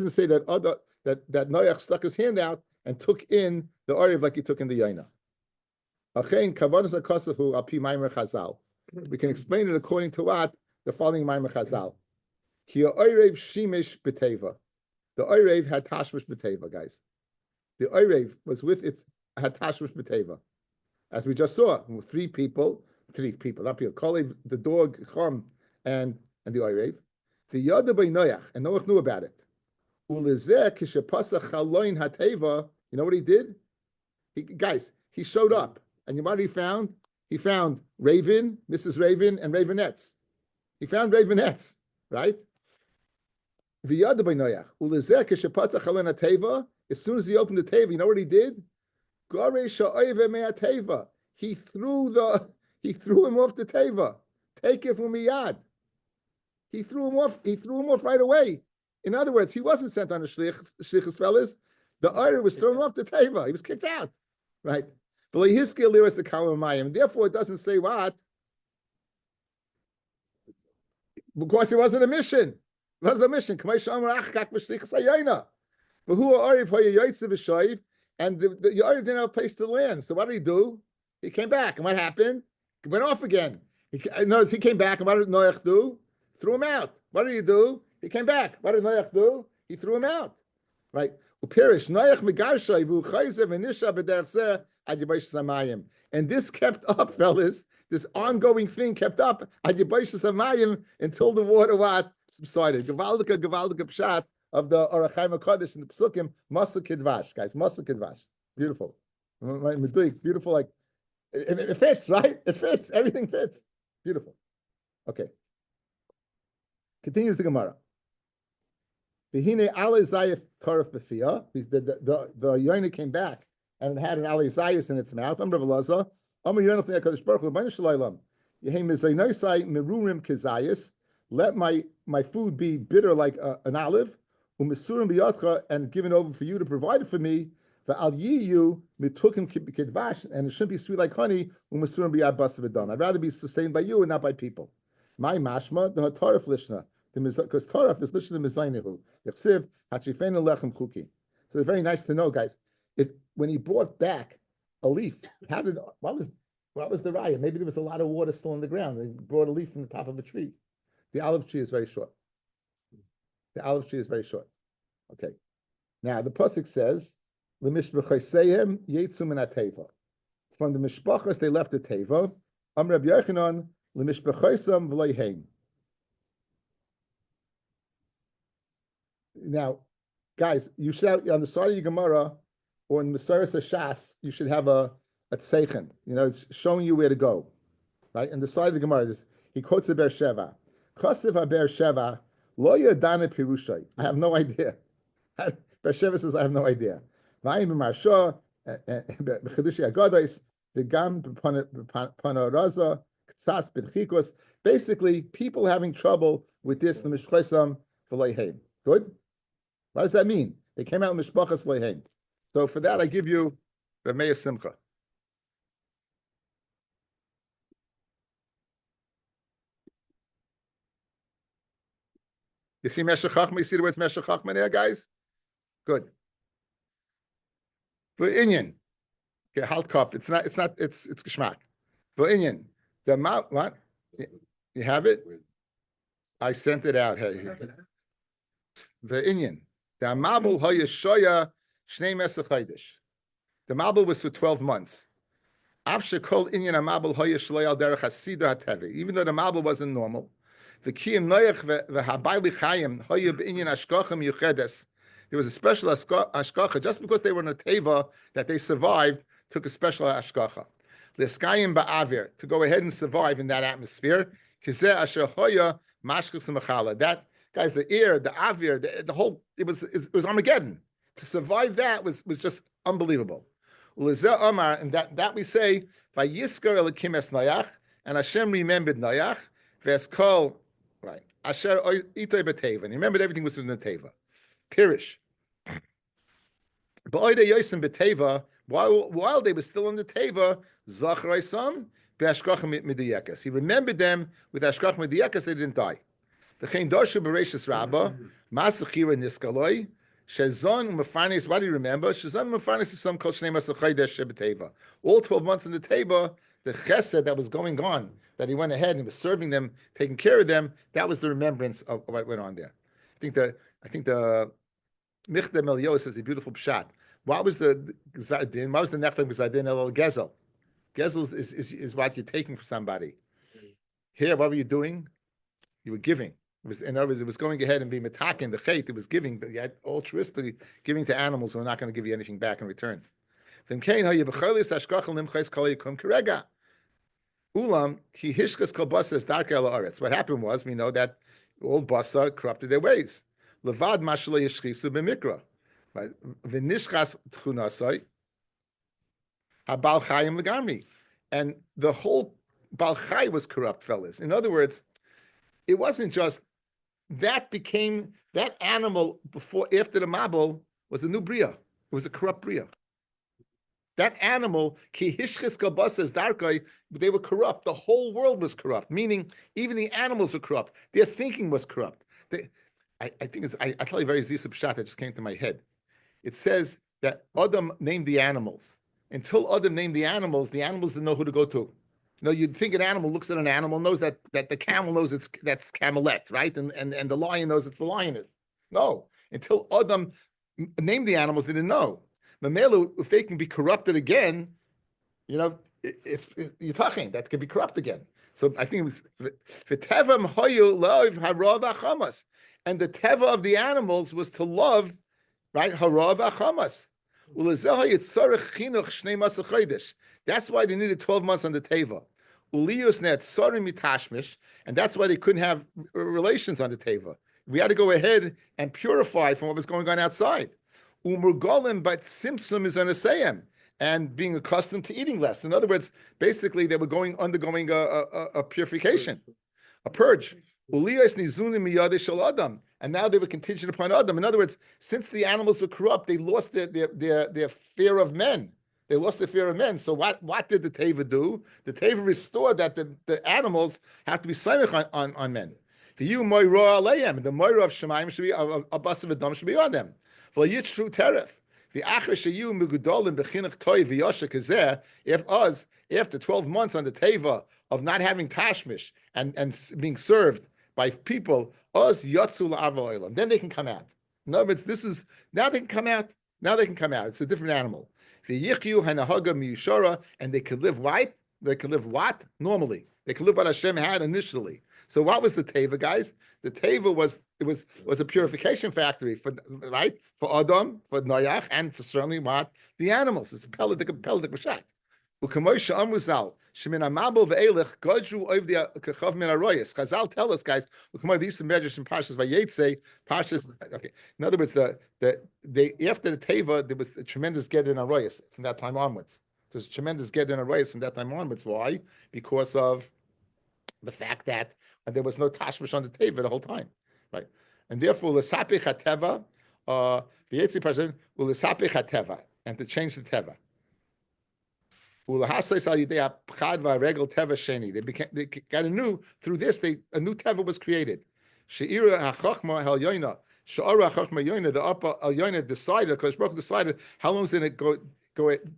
it say that Noach stuck his hand out and took in the Orev like he took in the yaina? We can explain it according to what the following Maimer Chazal. The Orev had Tashmish B'Teva, guys. The Orev was with its had Tashmish B'Teva. As we just saw, three people, not people, Kalev, the dog, Chum, and the Orev. The Yada by Noach, and Noach knew about it. You know what he did? He showed up. And you know what he found? He found Raven, Mrs. Raven, and Ravenettes. He found Ravenettes, right? As soon as he opened the teva, you know what he did? He threw him off the teva. Take it from miyad. He threw him off right away. In other words, he wasn't sent on a shlichus fellas. The Orev was thrown off the teva. He was kicked out, right? Therefore, it doesn't say what? Because it wasn't a mission. It wasn't a mission. And the Orev didn't have a place to land. So what did he do? He came back. And what happened? He went off again. Notice he came back. And what did Noach do? Threw him out. What did he do? He came back. What did Noach do? He threw him out. Right? And this kept up, fellas. This ongoing thing kept up until the water subsided. Gewaldike pshat of the Orach Chaim HaKadosh in the Pesukim, Masa Kidvash, guys. Masa Kidvash. Beautiful. Beautiful, like it fits, right? It fits. Everything fits. Beautiful. Okay. Continues the Gemara. The Yoina came back and it had an Ali Zayas in its mouth. I'm Rabbi Laza. Let my food be bitter like an olive, and given over for you to provide it for me. And it shouldn't be sweet like honey. I'd rather be sustained by you and not by people. My mashma, the Torah lishna. Because Torah is listed in Mizaynehu. So it's very nice to know, guys. When he brought back a leaf, what was the raya? Maybe there was a lot of water still on the ground. They brought a leaf from the top of a tree. The olive tree is very short. Okay. Now the pasuk says, "L'mishbechayseim yetzum min hateva." from the mishpachas they left the teva. Rabbi Yochanan lemishpachaisam v'leiheim. Now, guys, you should have on the side of your Gemara or in Maseres Shas, you should have a tzeichen. It's showing you where to go, right? And the side of the Gemara is he quotes a Be'er Sheva. Chasiv Be'er Sheva lo yadane pirushay. I have no idea. Be'er Sheva says I have no idea. Vayim b'marsha b'chedushi agadais v'gam b'panaraza k'tzas b'chikos. Basically, people having trouble with this the mishchesam v'leiheim. Good. What does that mean? They came out in mishpachas v'leiheim. So for that, I give you Rabbi Simcha. You see Meshech Chachma? You see the words Meshech Chachma there, guys? Good. For Inyan, okay, halt cup. It's geschmack. For Inyan, the mouth. What? You have it? I sent it out. Hey, the Inyan, the Mabul Hayeshoya Shnei Mesach Chodesh. The Mabul was for 12 months. Even though the Mabul wasn't normal, there was a special ashkacha. Just because they were in a teva that they survived, took a special ashkacha. To go ahead and survive in that atmosphere. That, guys, the air, the avir, the whole, it was Armageddon. To survive that was just unbelievable. And that we say, Vayiskar Elokim es Noach, and Hashem remembered Noach, Veskol, right, Asher Itoi B'Teva, and he remembered everything was in the Teva. Pirish. Ba'oide Yosem B'Teva, while they were still in the Teva, Zachraisam, Be'ashkach Midiyakas. He remembered them with Ashkach Midiyakas, they didn't die. V'chein Darshu Bereshis Rabbah, Masachira Niskaloi, Shezon Mefarnes, what do you remember? Shezon Mefarnes is some called Shnei Masach Chodesh Shebeteva. All 12 months in the Teva, the chesed that was going on, that he went ahead and he was serving them, taking care of them, that was the remembrance of what went on there. I think the Michta Melio says a beautiful pshat. What was the Zardin? What was the Nechtam Zardin El Gezel? Gezel is what you're taking for somebody. Here, what were you doing? You were giving. In other words, it was going ahead and being metakin, the chait, it was giving, yet altruistically giving to animals who are not going to give you anything back in return. What happened was, we know that old basa corrupted their ways. Levad mashla yishchisu b'mikra. V'nishchas tchunasai habal chayim legamri. And the whole bal chay was corrupt, fellas. In other words, it wasn't just that became that animal after the Mabul was a new bria. It was a corrupt bria. That animal, ki hishchis kalbasas darkai, they were corrupt. The whole world was corrupt. Meaning, even the animals were corrupt. Their thinking was corrupt. I think I tell you a very zisub shot that just came to my head. It says that Adam named the animals. Until Adam named the animals didn't know who to go to. You'd think an animal looks at an animal, knows that the camel knows that's camelette, right? And the lion knows it's the lioness. No, until Adam named the animals, they didn't know. Mamelu, if they can be corrupted again, it's you're talking that can be corrupt again. So I think it was v'tevam hoyu love harav achamas, and the teva of the animals was to love, right? Harav achamas. That's why they needed 12 months on the teva. And that's why they couldn't have relations on the teva. We had to go ahead and purify from what was going on outside. But Simtsum is an and being accustomed to eating less. In other words, basically they were undergoing a purification, a purge. And now they were contingent upon Adam. In other words, since the animals were corrupt, they lost their fear of men. They lost the fear of men. So what did the Teva do? The Teva restored that the animals have to be samech on men. The moira aleihem, the moira of Shemaim should be of Abbas of Adam should be on them. For yitzru teref. The acher sheyu megudolim bechinach toy v'yosha kazeh. If us after 12 months on the Teva of not having tashmish and being served by people, us yatzu la'avoilam, then they can come out. In other words, now they can come out. Now they can come out. It's a different animal. V'yichyu hanahaga miyushara, and they could live what? They could live what? Normally. They could live what Hashem had initially. So what was the teva, guys? The teva was a purification factory for right for Adam, for Noach, and for certainly what the animals. It's a pelidik b'shat. U'kamoisha amuzal shemin amabel ve'elech godju oiv the kechav min aroyes. Chazal tell us, guys. U'kamoi these measures in Parshas Vayetze, Parshas. Okay, in other words, they after the teva there was a tremendous get in aroyes from that time onwards. There's a tremendous get in aroyes from that time onwards. Why? Because of the fact that there was no tashmish on the teva the whole time, right? And therefore, l'sapich hateva, v'yetzi person l'sapich hateva, and to change the teva. They got a new through this. A new teva was created. She'ira hachachma hel yoina. She'ara hachachma yoina. The upper el yoina decided, because Baruch decided how long is it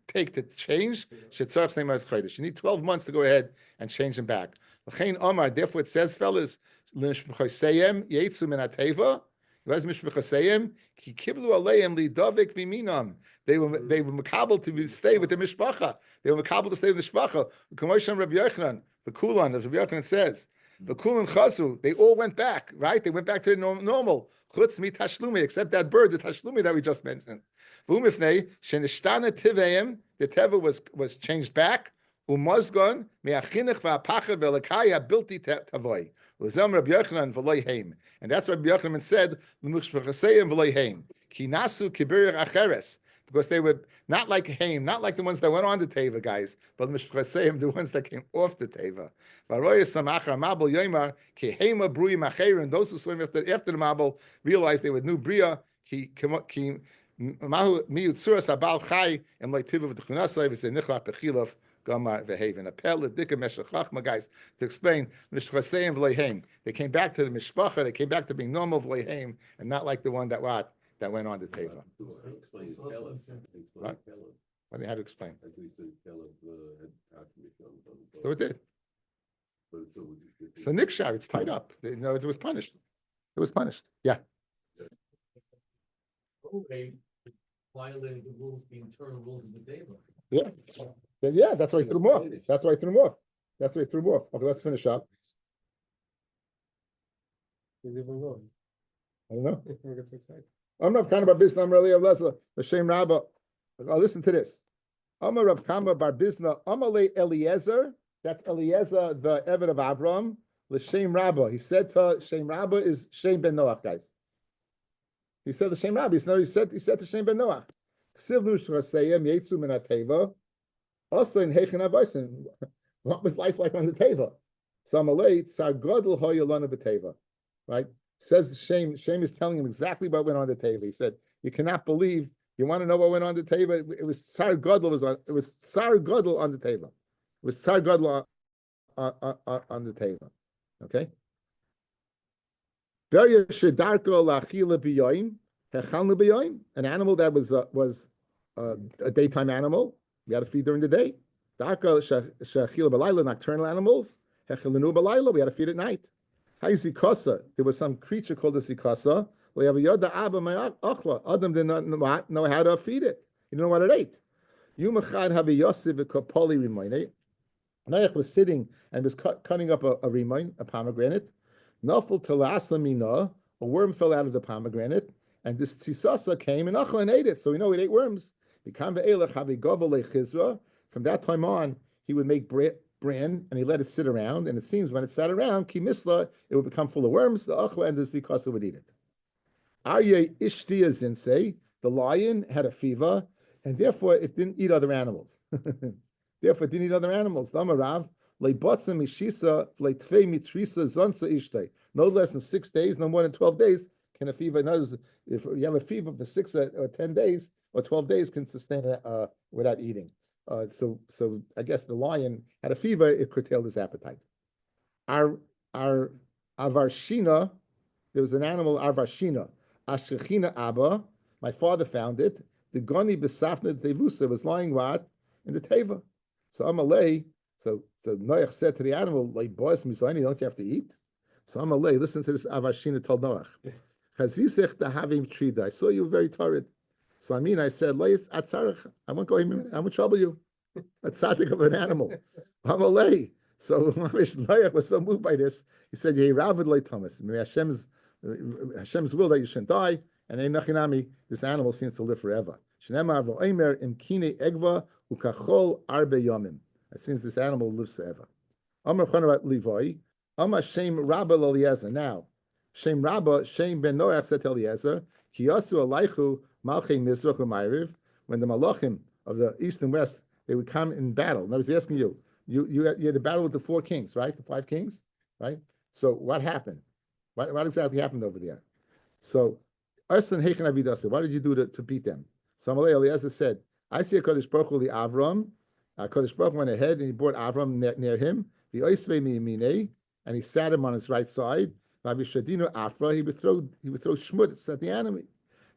take to change. Shetzarch's name is chodesh. You need 12 months to go ahead and change them back. L'chein Omar. Therefore, it says, fellas, l'mishpachoseyem yetzu min hateva. Where's mishpachoseyem? Ki kiblu aleim lidavik biminam. They were makabel to stay with the mishpacha. They were makabel to stay with the mishpacha. K'moisham Rabbi Yochanan, the Kulan, as Rabbi Yochanan says, the Kulan chasu. They all went back, right? They went back to normal. Chutz mi tashlumi, except that bird, the tashlumi that we just mentioned. V'umifnei shenishtana tiveim, the teva was changed back. Umazgon me'achinich va'apachar ve'lekaya bilti tavoi. L'zem Rabbi Yochanan v'loy heim, and that's what Rabbi Yochanan said. L'mushpachaseyim v'loy heim. Ki nasu kibirich acheres. Because they were not like Haim, not like the ones that went on the Teva, guys, but the ones that came off the Teva. And those who swim after the Mabel realized they were new Bria. Guys, to explain, they came back to the Mishpacha, they came back to being normal, and not like the one that went on the table.
Explain Caleb.
What? What do you have to explain?
I think he said Caleb had tashmish on.
So it did. So Nikshar, it's tied up. It was punished. It was punished. Yeah.
Okay, violating the rules, the internal rules of the table.
Yeah. Yeah, that's why he threw him off. That's why he threw him off. That's why he threw him off. Okay, let's finish up.
He's even going.
I don't know.
We're getting so excited.
I'm not kind of Bizna. I'm really a L'Shem Rabba. Listen to this. Amar Rav Chama Bar Bizna. Amalei Eliezer. That's Eliezer, the Eved of Avram. L'Shem Rabba. He said to Shem Rabba is Shem ben Noach, guys. He said to Shem Rabba. He said to Shem ben Noach. Ksivnu shchaseyem yetzu min hateva. Also in Heichen Avaisin. What was life like on the Teva? So Amalei Tsar Godel Hoyalana b'Teva. Right. Says Shem is telling him exactly what went on the table. He said, "You cannot believe. You want to know what went on the table? It was Tsar Gadol. It was Tsar Gadol on the table. It was Tsar Gadol on the table." Okay. An animal that was a daytime animal. You had to feed during the day. Nocturnal animals. We had to feed at night. There was some creature called a zikasa. Adam did not know how to feed it. He didn't know what it ate. Noach was sitting and was cutting up a rimoin, a pomegranate. A worm fell out of the pomegranate, and this tzisasa came and ate it. So we know it ate worms. From that time on, he would make bran, and he let it sit around, and it seems when it sat around, kimisla, it would become full of worms, the achla and the zikasa would eat it. Aryeh ishtiya zinse, the lion had a fever, and therefore it didn't eat other animals. Therefore it didn't eat other animals. Damarav, leibotza mishisa, leitfei mitrisa zonsa ishtei. No less than 6 days, no more than 12 days, can a fever, in other words, if you have a fever for 6 or 10 days, or 12 days, can sustain it without eating. So I guess the lion had a fever, it curtailed his appetite. Our avarshina, there was an animal, arvarshina, ashechina abba, my father found it, the goni besafna tevusa was lying what? In the teva. So Amalei, so Noach said to the animal, like boys misani, don't you have to eat? So listen to this avarshina told Noach. Chazisech tahavim trida, I saw you were very tired. So I said, Leis atzarech, I won't I won't trouble you. A tzaddik of an animal. I'm a lay. So Mamish was so moved by this, he said, Yehi Ravid Lei Thomas. Maybe Hashem's will that you shouldn't die, and then Nachinami, this animal seems to live forever. Shnemar v'oimer im kine egva ukachol arbe yomim. It seems this animal lives forever. Amar Chanarat Levi, Amar Shem Rabba Eliezer. Now, Shem Rabba, Shem ben Noach said to Eliezer, Ki yasu alaychu malchei mizrach u'mayriv. When the malachim of the east and west, they would come in battle. In other words, he's asking you had a battle with the 4 kings, right? The 5 kings, right? So what happened? What exactly happened over there? So, Arsan Heichen Avidasa, what did you do to beat them? So Amalei Eliezer said, I see a Kodesh Baruch Hu Avram. Kodesh Baruch Hu went ahead and he brought Avram near him. The Oisvei Miyamine, and he sat him on his right side. Vavi Shadino Afra, he would throw shmutz at the enemy.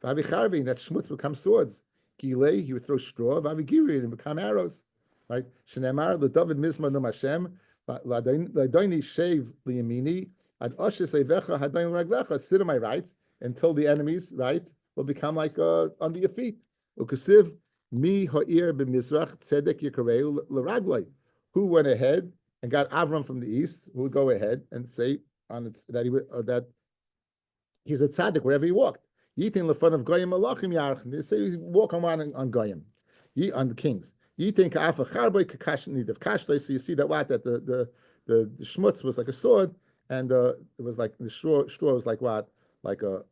Vavi Charvin, that shmutz would become swords. Gilei, he would throw straw. Vavi Giri, and become arrows. Right? Shenemar, the David Mizma Nom Hashem, Ladoini Shev Liyamini, Ad Oshes Evecha Hadain Raglecha, sit on my right, until the enemies, right, will become like under your feet. Ukasiv Mi Ha'ir b'Mizrach Tzedek Yikareu L'Raglai. Who went ahead and got Avram from the east, who would go ahead and say that he's a tzaddik wherever he walked. Yitin l'fun of Goyim Malachim Yarch. They say he walk on Goyim, on the kings. Yitin ka'afa charboy k'kashnid of kashlei. So you see that the shmutz was like a sword, and it was like the straw was like what, like a.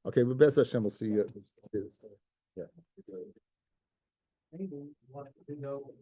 Okay, but Bez Hashem will see. Yeah.
Maybe want to know